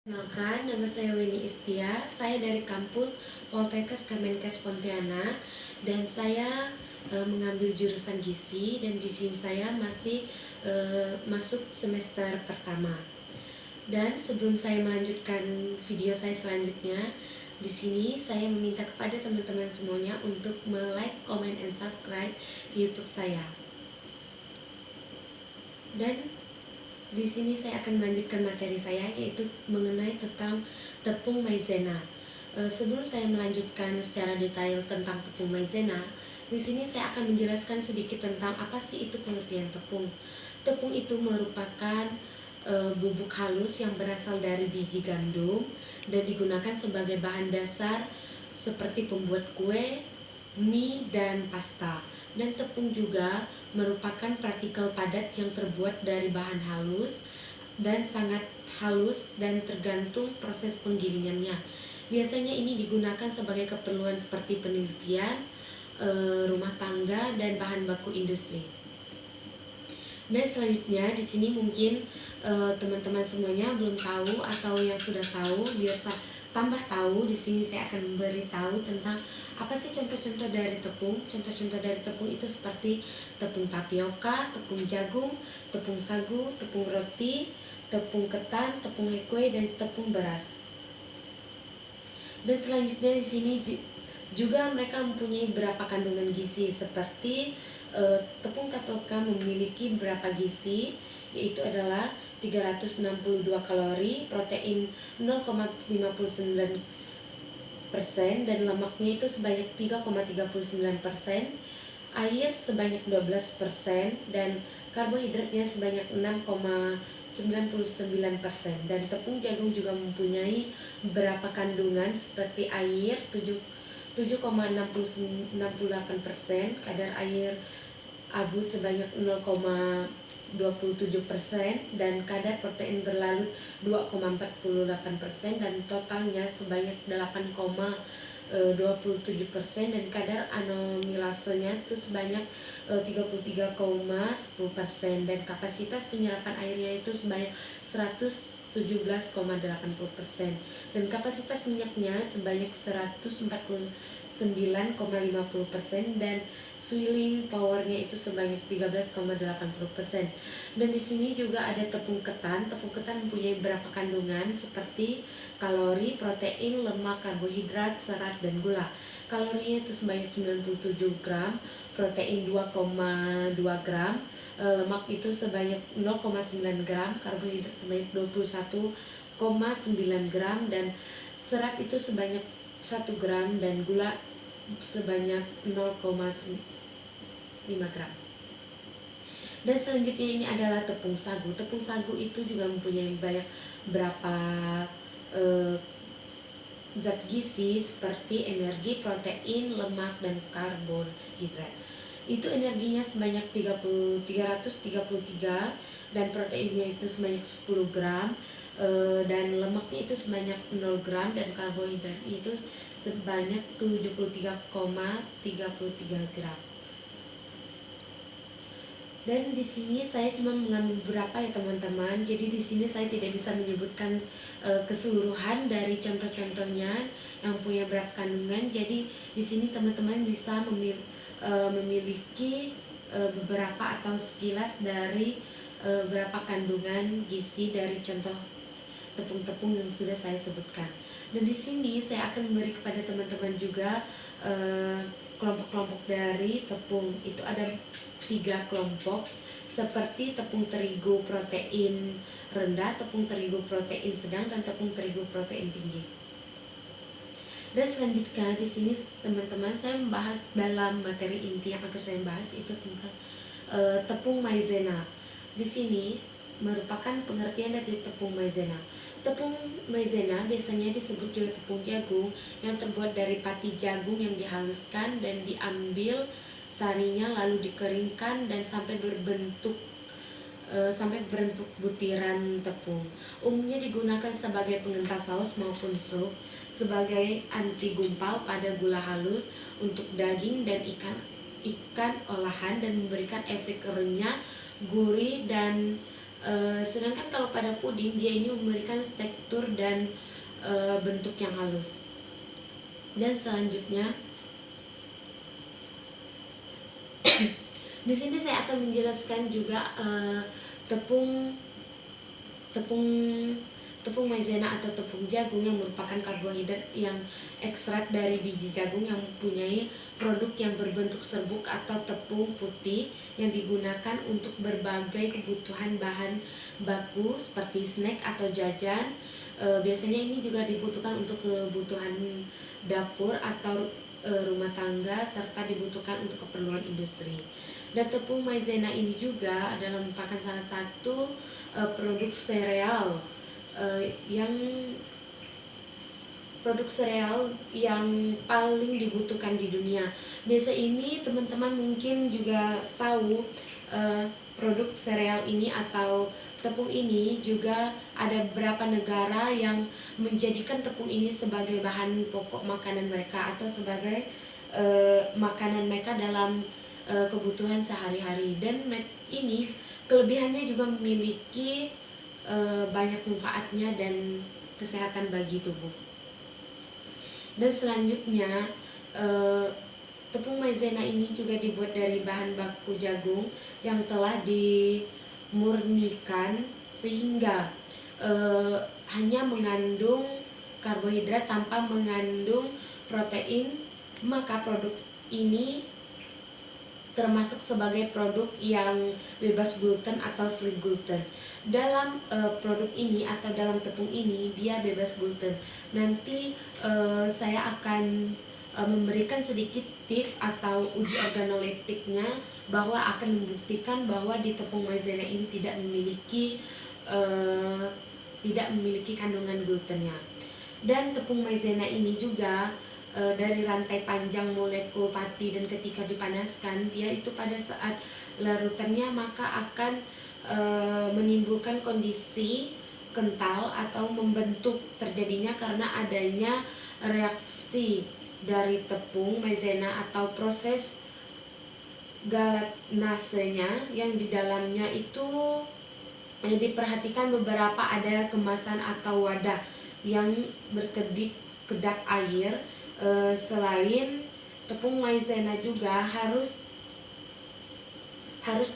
Kenalkan, nama saya Weni Istia. Saya dari kampus Poltekkes Kemenkes Pontianak dan saya mengambil jurusan gizi dan di sini saya masih masuk semester pertama. Dan sebelum saya melanjutkan video saya selanjutnya, di sini saya meminta kepada teman-teman semuanya untuk like, comment, and subscribe di YouTube saya. Dan di sini saya akan melanjutkan materi saya, yaitu mengenai tentang tepung maizena. Sebelum saya melanjutkan secara detail tentang tepung maizena, di sini saya akan menjelaskan sedikit tentang apa sih itu pengertian tepung. Tepung itu merupakan bubuk halus yang berasal dari biji gandum dan digunakan sebagai bahan dasar seperti pembuat kue, mie, dan pasta. Dan tepung juga merupakan partikel padat yang terbuat dari bahan halus dan sangat halus dan tergantung proses penggilingannya. Biasanya ini digunakan sebagai keperluan seperti penelitian, rumah tangga, dan bahan baku industri. Dan selanjutnya di sini mungkin teman-teman semuanya belum tahu atau yang sudah tahu, biar tambah tahu, di sini saya akan memberitahu tentang apa sih contoh-contoh dari tepung. Contoh-contoh dari tepung itu seperti tepung tapioka, tepung jagung, tepung sagu, tepung roti, tepung ketan, tepung kue, dan tepung beras. Dan selanjutnya di sini juga mereka mempunyai beberapa kandungan gizi seperti tepung tapioka memiliki beberapa gizi, yaitu adalah 362 kalori, protein 0,59%, dan lemaknya itu sebanyak 3,39%, air sebanyak 12%, dan karbohidratnya sebanyak 6,99%. Dan tepung jagung juga mempunyai beberapa kandungan seperti air 7,68%, kadar air abu sebanyak 0,27%, dan kadar protein berlarut 2,48%, dan totalnya sebanyak 8,27%, dan kadar aminolasanya itu sebanyak 33,10%, dan kapasitas penyerapan airnya itu sebanyak 117,80%, dan kapasitas minyaknya sebanyak 149,50%, dan swilling powernya itu sebanyak 13,80%. Dan di sini juga ada tepung ketan. Tepung ketan mempunyai beberapa kandungan seperti kalori, protein, lemak, karbohidrat, serat, dan gula. Kalorinya itu sebanyak 97 gram, protein 2,2 gram, lemak itu sebanyak 0,9 gram, karbohidrat sebanyak 21,9 gram, dan serat itu sebanyak 1 gram, dan gula sebanyak 0,5 gram. Dan selanjutnya ini adalah tepung sagu. Tepung sagu itu juga mempunyai banyak berapa zat gizi seperti energi, protein, lemak, dan karbohidrat. Itu energinya sebanyak 333, dan proteinnya itu sebanyak 10 gram, dan lemaknya itu sebanyak 0 gram, dan karbohidrat itu sebanyak 73,33 gram. Dan di sini saya cuma mengambil beberapa ya teman-teman. Jadi di sini saya tidak bisa menyebutkan keseluruhan dari contoh-contohnya yang punya berapa kandungan. Jadi di sini teman-teman bisa memiliki beberapa atau sekilas dari berapa kandungan gizi dari contoh tepung-tepung yang sudah saya sebutkan. Dan di sini saya akan memberi kepada teman-teman juga kelompok-kelompok dari tepung. Itu ada 3 kelompok, seperti tepung terigu protein rendah, tepung terigu protein sedang, dan tepung terigu protein tinggi. Dan selanjutnya di sini teman-teman saya membahas dalam materi inti yang akan saya bahas itu tentang tepung maizena. Di sini merupakan pengertian dari tepung maizena. Tepung maizena biasanya disebut juga tepung jagung yang terbuat dari pati jagung yang dihaluskan dan diambil sarinya lalu dikeringkan dan sampai berbentuk butiran tepung. Umumnya digunakan sebagai pengentas saus maupun sup, sebagai anti gumpal pada gula halus untuk daging dan ikan olahan, dan memberikan efek renyah, gurih, dan Sedangkan kalau pada puding dia ini memberikan tekstur dan bentuk yang halus. Dan selanjutnya di sini saya akan menjelaskan juga tepung tepung tepung maizena atau tepung jagung yang merupakan karbohidrat yang ekstrak dari biji jagung yang mempunyai produk yang berbentuk serbuk atau tepung putih yang digunakan untuk berbagai kebutuhan bahan baku seperti snack atau jajan. Biasanya ini juga dibutuhkan untuk kebutuhan dapur atau rumah tangga serta dibutuhkan untuk keperluan industri. Dan tepung maizena ini juga adalah merupakan salah satu produk sereal yang paling dibutuhkan di dunia. Biasa ini teman-teman mungkin juga tahu produk sereal ini atau tepung ini juga ada beberapa negara yang menjadikan tepung ini sebagai bahan pokok makanan mereka atau sebagai makanan mereka dalam kebutuhan sehari-hari. Dan ini kelebihannya juga memiliki banyak manfaatnya dan kesehatan bagi tubuh. Dan selanjutnya tepung maizena ini juga dibuat dari bahan baku jagung yang telah dimurnikan sehingga hanya mengandung karbohidrat tanpa mengandung protein. Maka produk ini termasuk sebagai produk yang bebas gluten atau free gluten. Dalam produk ini atau dalam tepung ini dia bebas gluten. Nanti saya akan memberikan sedikit tips atau uji organoleptiknya bahwa akan membuktikan bahwa di tepung maizena ini tidak memiliki kandungan glutennya. Dan tepung maizena ini juga dari rantai panjang molekul pati, dan ketika dipanaskan dia itu pada saat larutannya maka akan menimbulkan kondisi kental atau membentuk terjadinya karena adanya reaksi dari tepung maizena atau proses galanasenya yang di dalamnya itu diperhatikan beberapa ada kemasan atau wadah yang berkedip air. Selain tepung maizena juga harus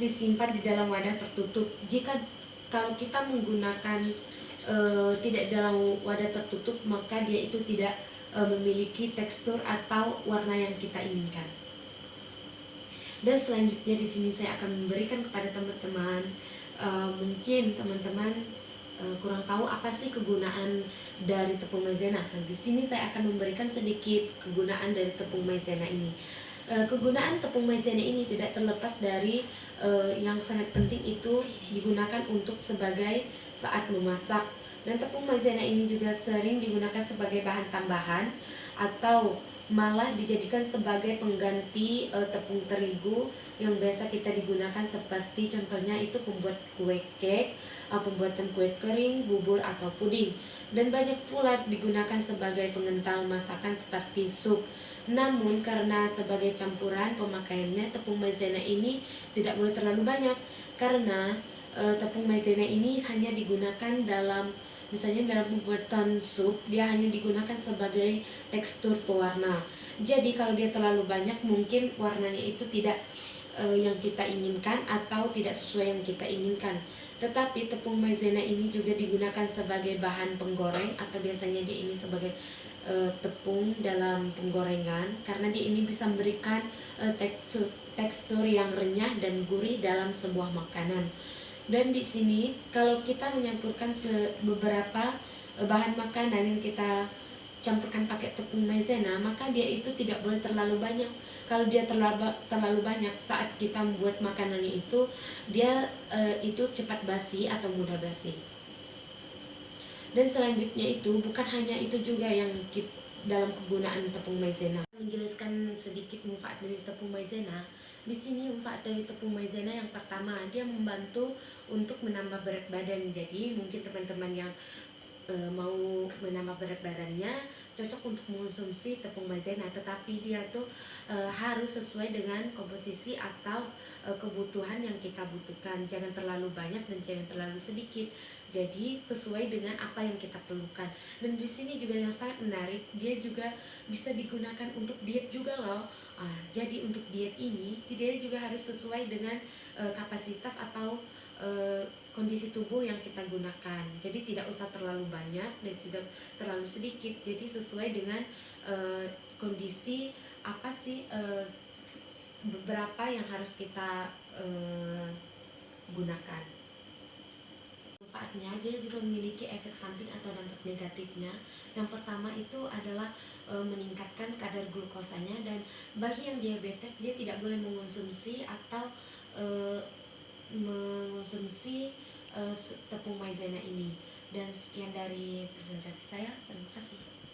disimpan di dalam wadah tertutup. Kalau kita menggunakan tidak dalam wadah tertutup, maka dia itu tidak memiliki tekstur atau warna yang kita inginkan. Dan selanjutnya di sini saya akan memberikan kepada teman-teman, mungkin teman-teman kurang tahu apa sih kegunaan dari tepung maizena. Nah, di sini saya akan memberikan sedikit kegunaan dari tepung maizena ini. Kegunaan tepung maizena ini tidak terlepas dari yang sangat penting itu digunakan untuk sebagai saat memasak. Dan tepung maizena ini juga sering digunakan sebagai bahan tambahan atau malah dijadikan sebagai pengganti tepung terigu yang biasa kita digunakan, seperti contohnya itu pembuat kue cake, pembuatan kue kering, bubur atau puding. Dan banyak pula digunakan sebagai pengental masakan seperti sup. Namun karena sebagai campuran pemakaiannya, tepung maizena ini tidak boleh terlalu banyak karena tepung maizena ini hanya digunakan misalnya dalam pembuatan sup, dia hanya digunakan sebagai tekstur pewarna. Jadi kalau dia terlalu banyak mungkin warnanya itu tidak yang kita inginkan atau tidak sesuai yang kita inginkan. Tetapi tepung maizena ini juga digunakan sebagai bahan penggoreng atau biasanya dia ini sebagai tepung dalam penggorengan karena dia ini bisa memberikan tekstur yang renyah dan gurih dalam sebuah makanan. Dan di sini kalau kita menyampurkan beberapa bahan makanan yang kita campurkan pakai tepung maizena, maka dia itu tidak boleh terlalu banyak. Kalau dia terlalu banyak saat kita membuat makanannya itu, dia itu cepat basi atau mudah basi. Dan selanjutnya itu bukan hanya itu juga yang dalam kegunaan tepung maizena. Menjelaskan sedikit manfaat dari tepung maizena. Di sini manfaat dari tepung maizena yang pertama, dia membantu untuk menambah berat badan. Jadi mungkin teman-teman yang mau menambah berat badannya, cocok untuk mengonsumsi tepung maizena, tetapi dia tuh harus sesuai dengan komposisi atau kebutuhan yang kita butuhkan. Jangan terlalu banyak dan jangan terlalu sedikit. Jadi sesuai dengan apa yang kita perlukan. Dan di sini juga yang sangat menarik, dia juga bisa digunakan untuk diet juga loh. Jadi untuk diet ini, dia juga harus sesuai dengan kapasitas atau kondisi tubuh yang kita gunakan. Jadi tidak usah terlalu banyak dan tidak terlalu sedikit. Jadi sesuai dengan kondisi apa sih beberapa yang harus kita gunakan. Manfaatnya, dia juga memiliki efek samping atau dampak negatifnya. Yang pertama itu adalah meningkatkan kadar glukosanya, dan bagi yang diabetes dia tidak boleh mengonsumsi atau mengonsumsi tepung maizena ini. Dan sekian dari presentasi saya, terima kasih.